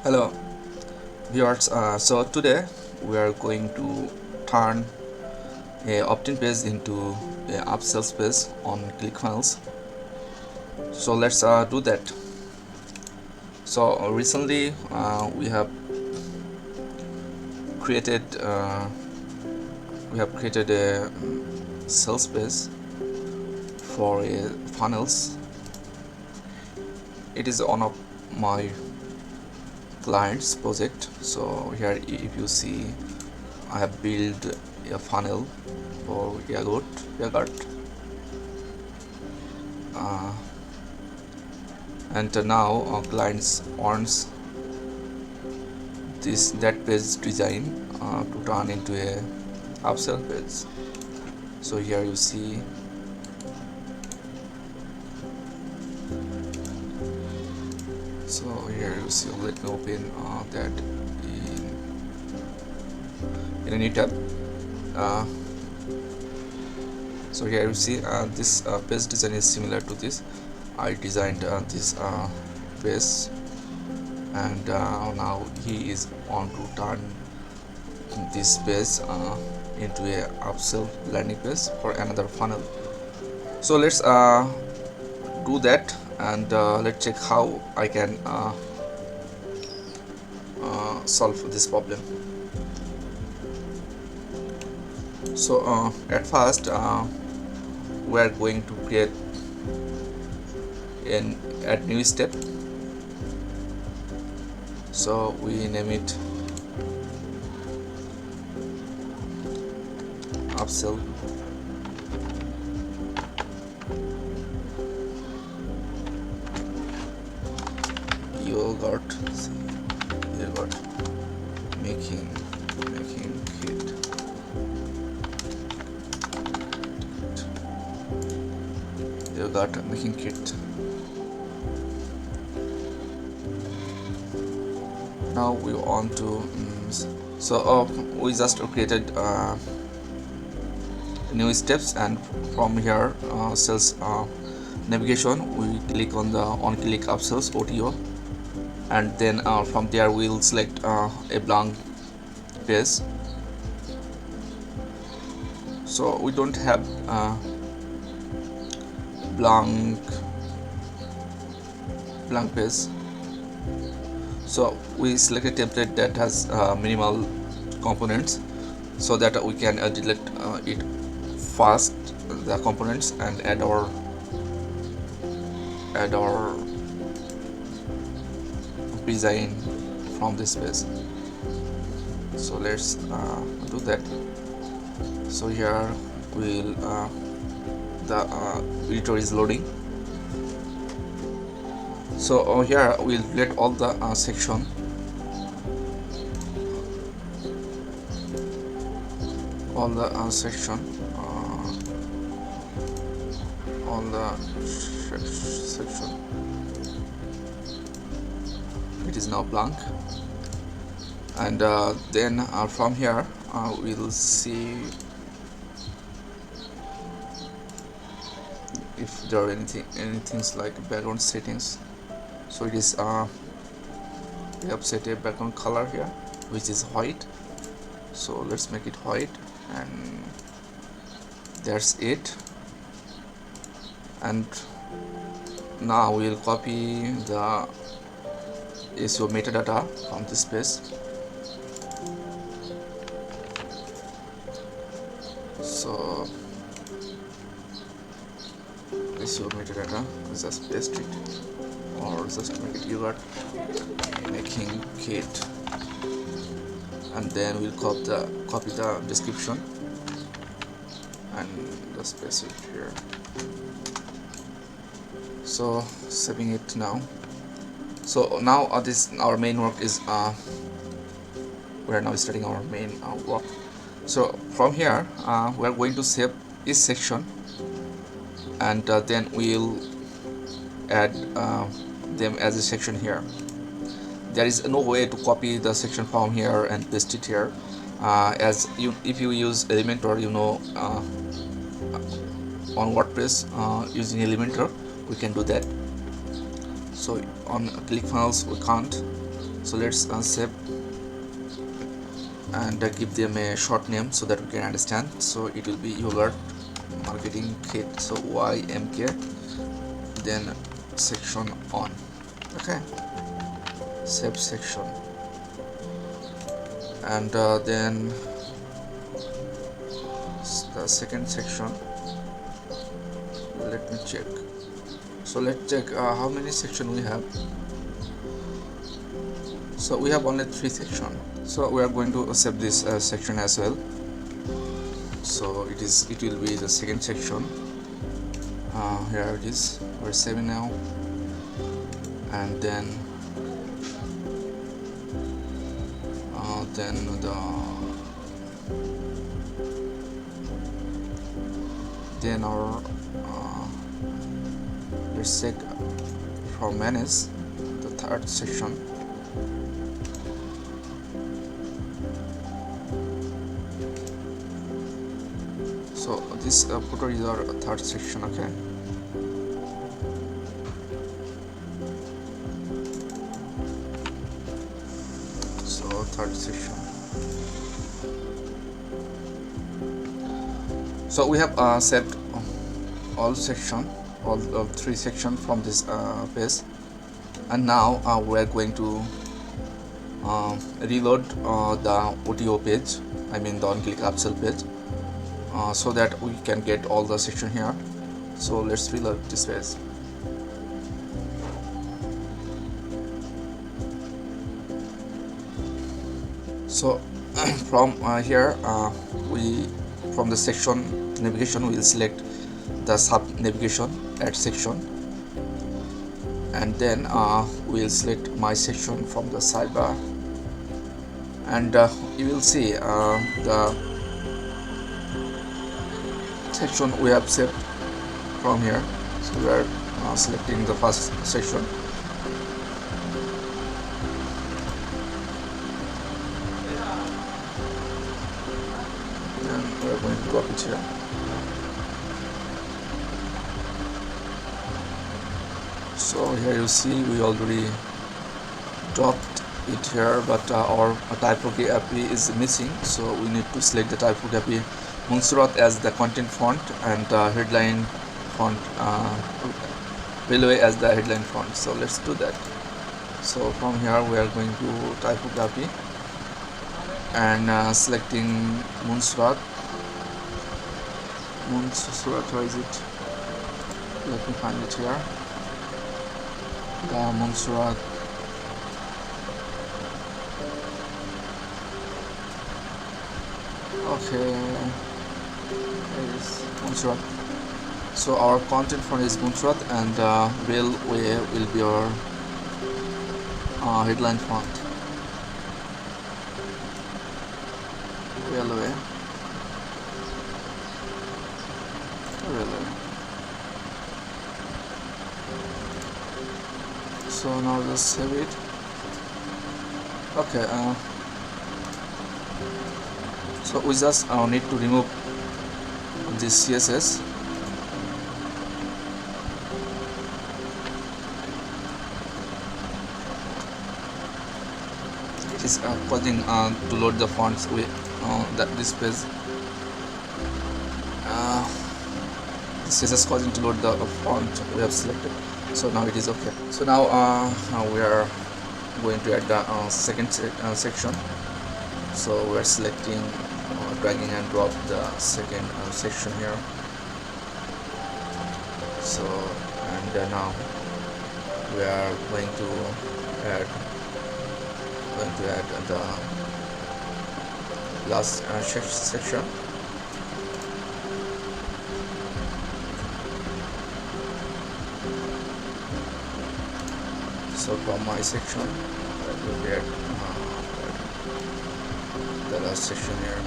Hello viewers, so today we are going to turn a opt-in page into a upsell page on ClickFunnels. So let's do that. So recently we have created a sales page for a funnels. It is one of my clients project. So here if you see, I have built a funnel for yogurt. And now our clients wants that page design to turn into a upsell page. So here you see, let me open that in a new tab. So here you see this page design is similar to this. I designed this page, and now he is on to turn this page into a upsell landing page for another funnel. So let's do that, and let's check how I can solve this problem. So at first we are going to create an add new step. So we name it upsell yogurt making kit. Yogurt making kit. Now we want to we just created new steps, and from here sales navigation, we click on the on-click upsells OTO, and then from there we'll select a blank page. So we don't have blank page, so we select a template that has minimal components, so that we can delete it fast, the components, and add our design from this page. So let's do that. So here we'll the editor is loading. So here we'll let all the section section. It is now blank, and then from here we'll see if there are anything like background settings. So it is we have set a background color here, which is white. So let's make it white, and that's it. And now we'll copy the SEO metadata from this page. So SEO metadata, just paste it, or just make it yogurt making kit, and then we'll copy the description and just paste it here. So saving it now. So now this our main work is we are now starting our main work. So from here we are going to save each section, and then we'll add them as a section here. There is no way to copy the section from here and paste it here, if you use Elementor, on WordPress using Elementor we can do that. So on ClickFunnels we can't. So let's save and give them a short name so that we can understand. So it will be yogurt marketing kit, so YMK, then section on. Okay, save section, and then the second section, let me check. So let's check how many section we have. So we have only 3 sections, so we are going to save this section as well. So it will be the second section. Here it is, we're saving now, and then our let's check from manage the third section. So this footer is our third section. Okay, so third section. So we have saved all 3 sections from this page, and now we are going to reload the OTO page, I mean the on-click upsell page, so that we can get all the section here. So let's reload this page. So from here from the section navigation, we will select the sub navigation, add section, and then we will select my section from the sidebar, and you will see the section we have saved from here. So we are selecting the first section. Then we are going to drop it here. So here you see we already dropped it here, but our typography is missing, so we need to select the typography Montserrat as the content font, and headline font Railway as the headline font. So let's do that. So from here we are going to typography and selecting Montserrat. Where is it? Let me find it here. The Montserrat. Okay, there is Montserrat. So our content font is Montserrat, and Railway will be our headline font. Railway. So now just save it. Okay, so we just need to remove this CSS. It is causing to load the fonts with this page. This is just causing to load the font we have selected. So now it is okay. So now we are going to add the second section. So we are selecting, dragging and drop the second section here. So and now we are going to add the last section. So from my section, I will get the last section here.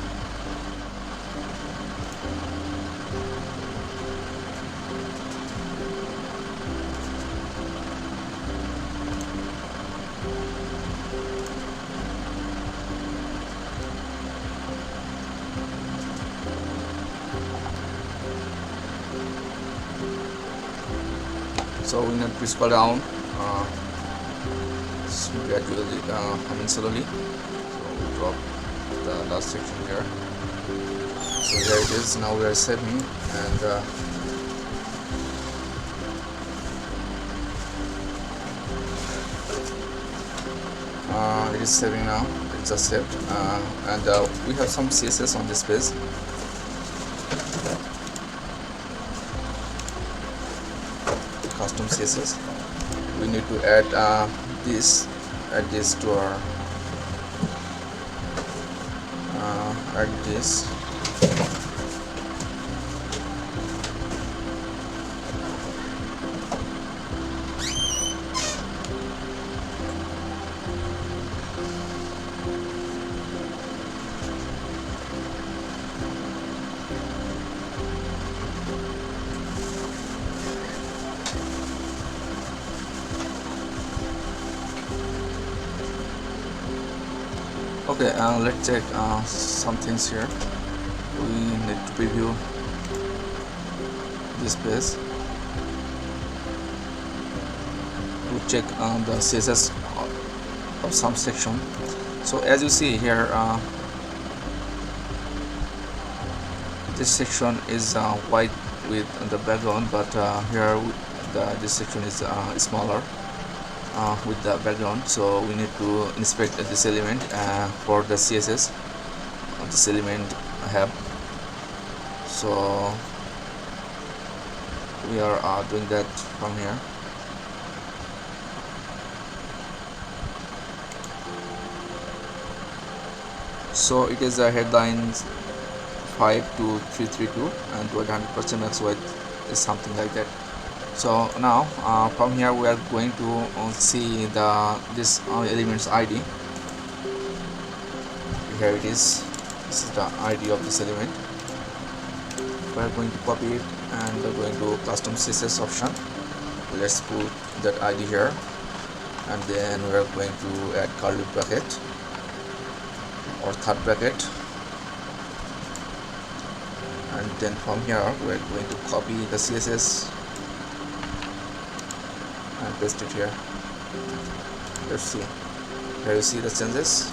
So we need to scroll down. gradually, slowly. So we drop the last section here. So here it is. Now we are saving, and it is saving now. It's just saved, and we have some CSS on this page. Custom CSS. We need to add this to our add this. Okay, let's check some things here. We need to preview this page to check the CSS of some section. So as you see here, this section is white with the background, but here this section is smaller with the background. So we need to inspect this element for the CSS of this element have. So we are doing that from here. So it is a headline 52332 and 100% max width is something like that. So now from here we are going to see this element's ID. Here it is. This is the ID of this element. We are going to copy it and we're going to custom CSS option. Let's put that ID here, and then we are going to add curly bracket or third bracket, and then from here we are going to copy the CSS and paste it here. Let's see. Here you see the changes.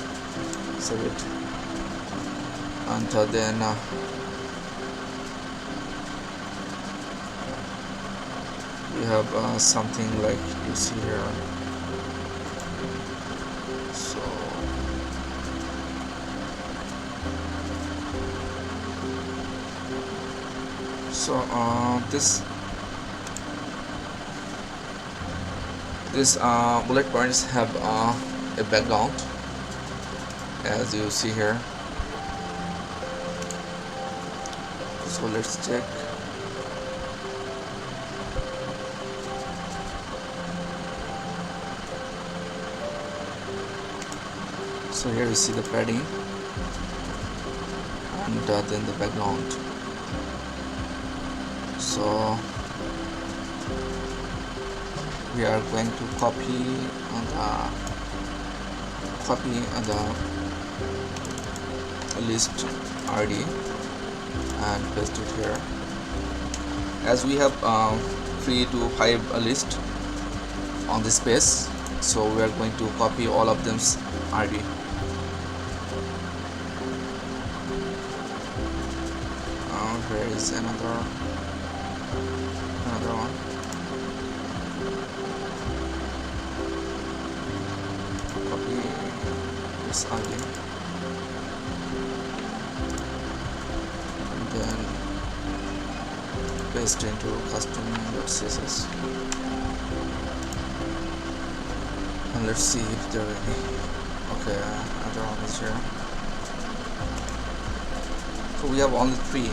Save it, and then we have something like you see here. So this bullet points have a background, as you see here. So let's check. So here you see the padding and then the background. So we are going to copy the list ID and paste it here. As we have 3 to 5 a list on this page, so we are going to copy all of them's ID. Here is another one. Copy this ID and then paste into custom.css, and let's see if there are any. Okay, another one is here. So we have only 3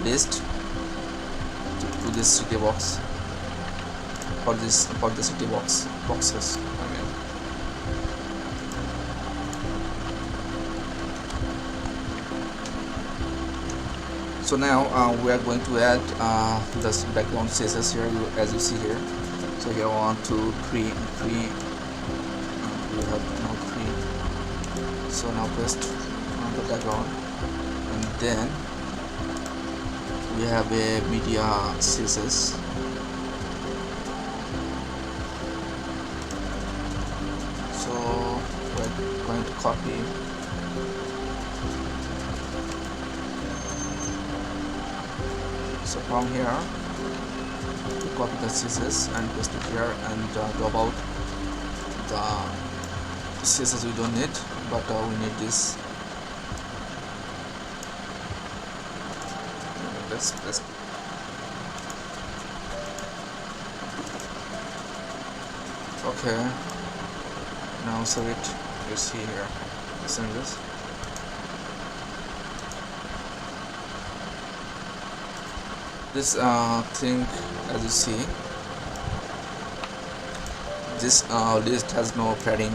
list to this city box for the city boxes. So now we are going to add this background CSS here, as you see here. So here 1, 2, 3, we have now 3. So now paste on the background, and then we have a media CSS. copy. So from here we copy the CSS and paste it here, and do about the CSS we don't need, but we need this. Let's paste. Okay, now save it. You see here, save this. This thing, as you see, this list has no padding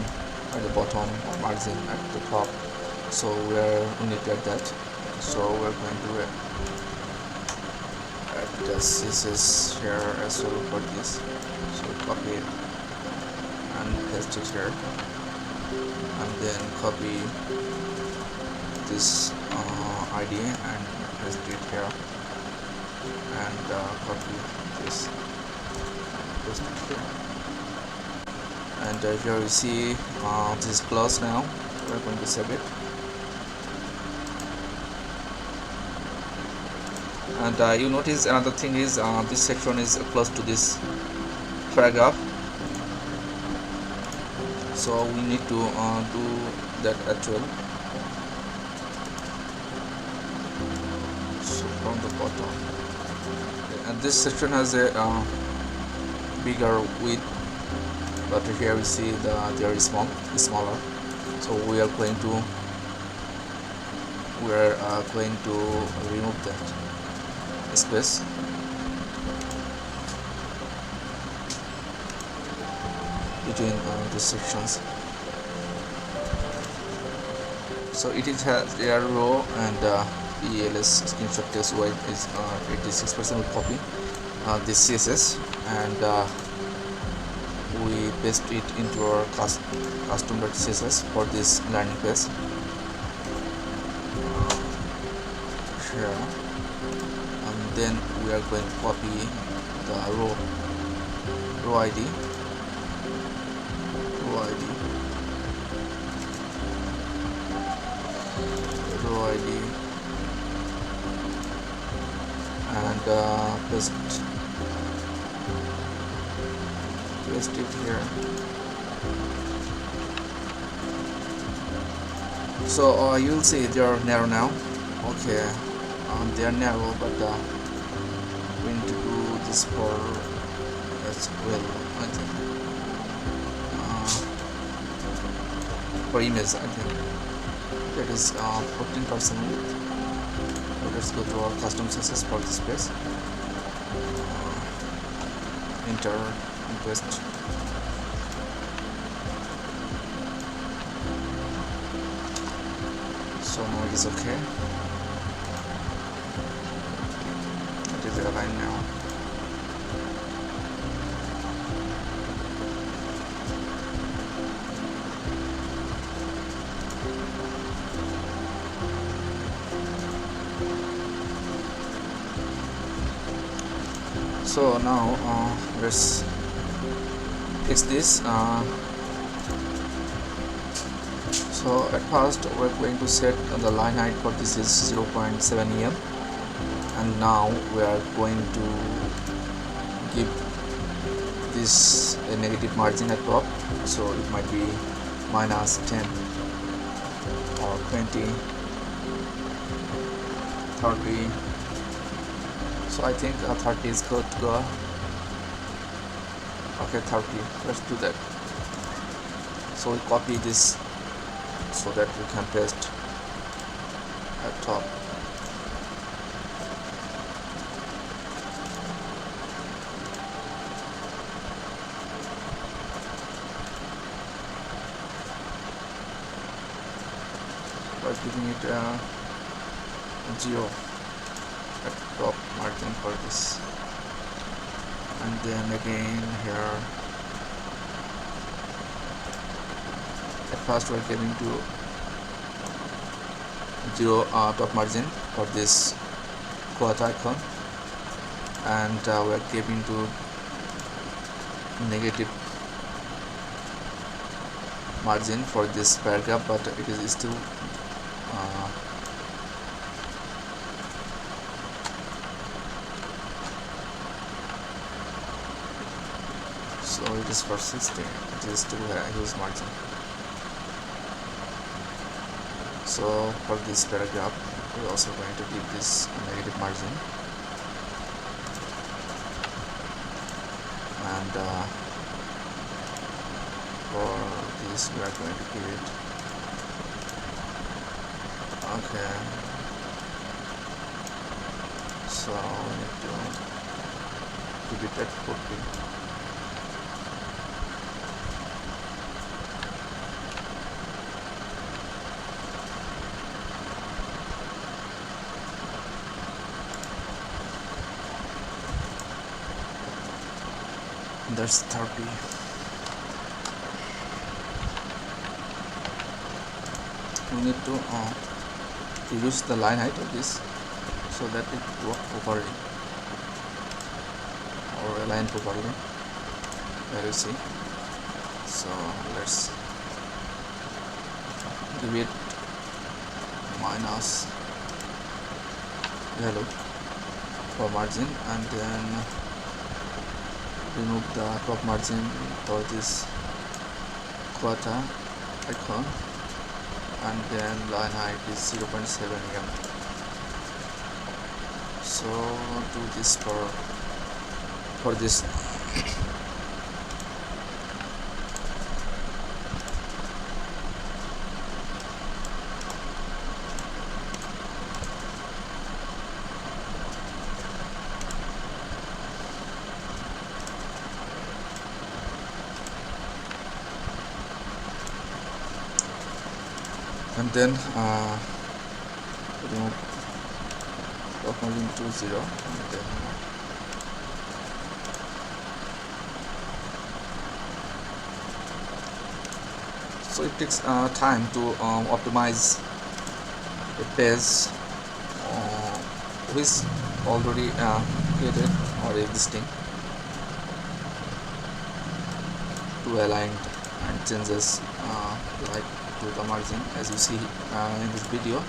at the bottom or margin at the top, so we need to add that. So we're going to add the CSS here as well for this. So copy it and paste it here, and then copy this ID and paste it here, and copy this and paste it here. And here you see this is closed now. We're going to save it. And you notice another thing is this section is close to this paragraph, so we need to do that as well. So from the bottom, and this section has a bigger width, but here we see there is smaller. So we are going to remove that space. Between the sections. So it has a row, and ELS screenshot test weight is 86% will copy this CSS, and we paste it into our custom.css for this landing page here, and then we are going to copy the row ID, and paste it here. So you'll see they are narrow now. Okay, they are narrow, but we need to do this for as well, I think. For image, I think that is 14% width. Let's go to our custom CSS for this page. Enter and paste. So now it is okay. It is aligned now. So now let's fix this. So at first we're going to set the line height for this is 0.7 em, and now we are going to give this a negative margin at top, so it might be minus 10 or 20, 30. So I think 30 is good to go. Okay, 30. Let's do that. So we copy this so that we can paste at top. By giving it 0 at top margin for this, and then again here at first we're giving to 0 top margin for this quote icon, and we're giving to negative margin for this paragraph, but it is still so it is for 60. It is still a huge margin. So for this paragraph we're also going to give this negative margin, and for this we are going to give it okay. So we need to give it at 40. That's 30. We need to reduce the line height of this so that it work properly or align properly. There you see. So let's give it minus value for margin, and then remove the top margin for this quarter icon, and then line height is 0.7 mm. So do this for this. And then remove top margin to 0, and then so it takes time to optimize a page which already created or existing to align and changes like to the margin as you see in this video.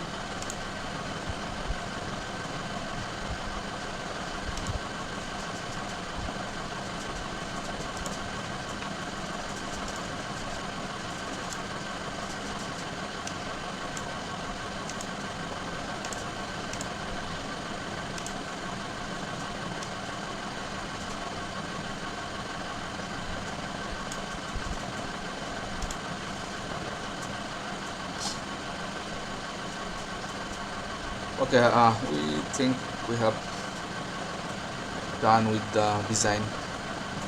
Okay, we think we have done with the design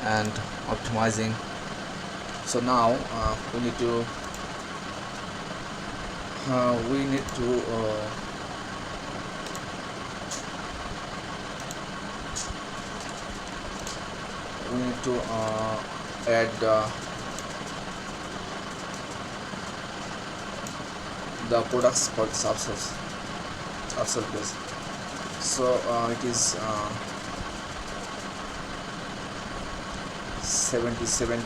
and optimizing. So now we need to add the products for this upsell page. So it is $77.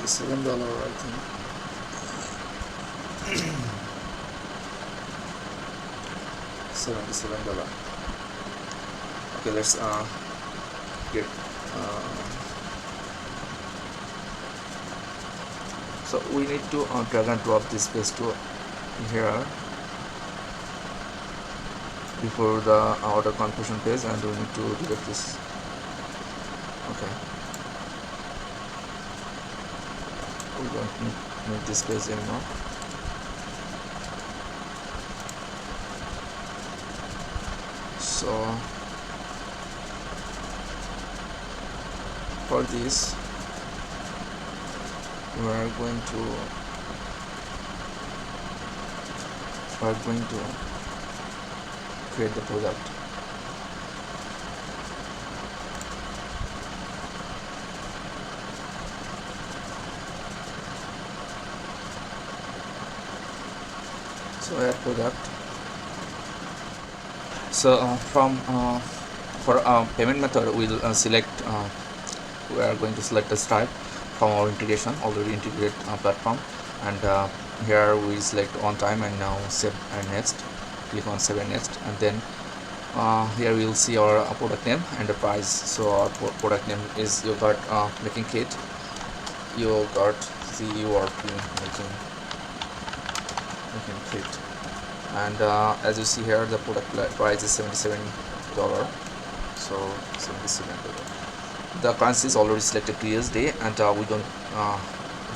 $77, I think. $77. Okay, let's get so we need to drag and drop this page to here before the order confirmation page, and we need to delete this. Okay, we don't need this page anymore. So for this we are going to create the product. So add product. So from For payment method, we'll select we are going to select a Stripe from our integration, already integrated platform, and here we select on time and now save and next. Click on save and next, and then here we will see our product name and the price. So our product name is yogurt making kit, yogurt CURT making kit, and as you see here, the product price is $77. So $77. The currency is already selected to USD, and we don't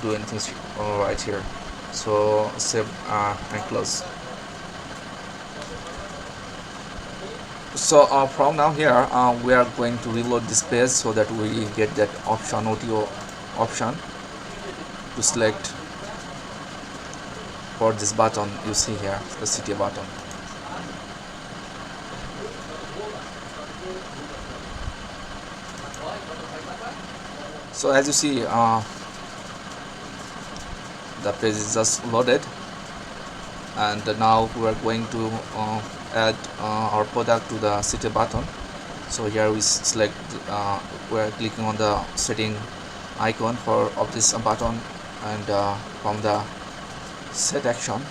do anything right here. So save and close. So from now here we are going to reload this page so that we get that option, OTO option, to select for this button you see here, the CTA button. So as you see, the page is just loaded, and now we are going to add our product to the CTA button. So here we select, we are clicking on the setting icon of this button, and from the set action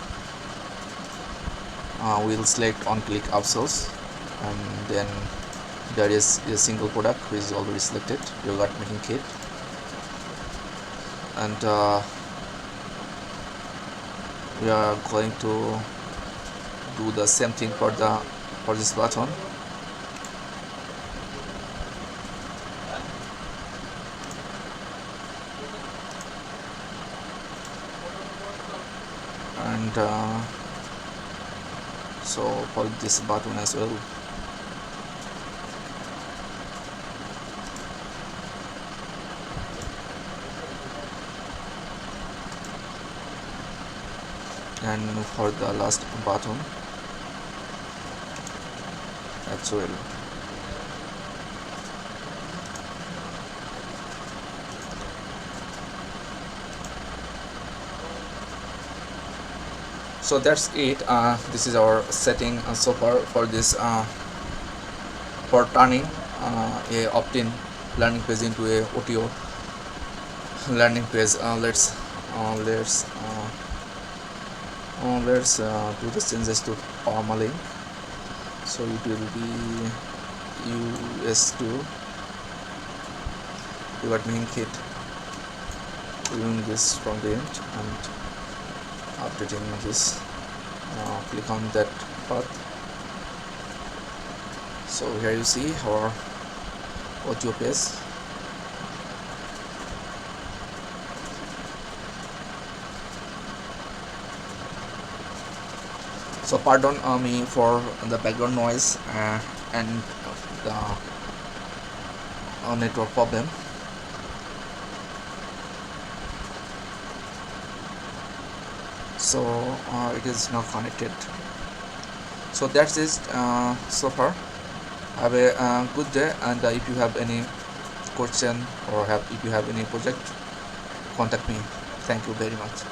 we'll select on click upsells, and then there is a single product which is already selected, yogurt making kit, and we are going to do the same thing for this button. And so for this button as well. And for the last button as well. So that's it. This is our setting so far for this for turning a opt-in landing page into a OTO landing page. Let's do the changes to permalink. So it will be US2 yogurt making kit, doing this from the end and updating this. Click on that path. So here you see our audio page. So pardon me for the background noise and the network problem. So it is not connected. So that's it so far. Have a good day, and if you have any question or if you have any project, contact me. Thank you very much.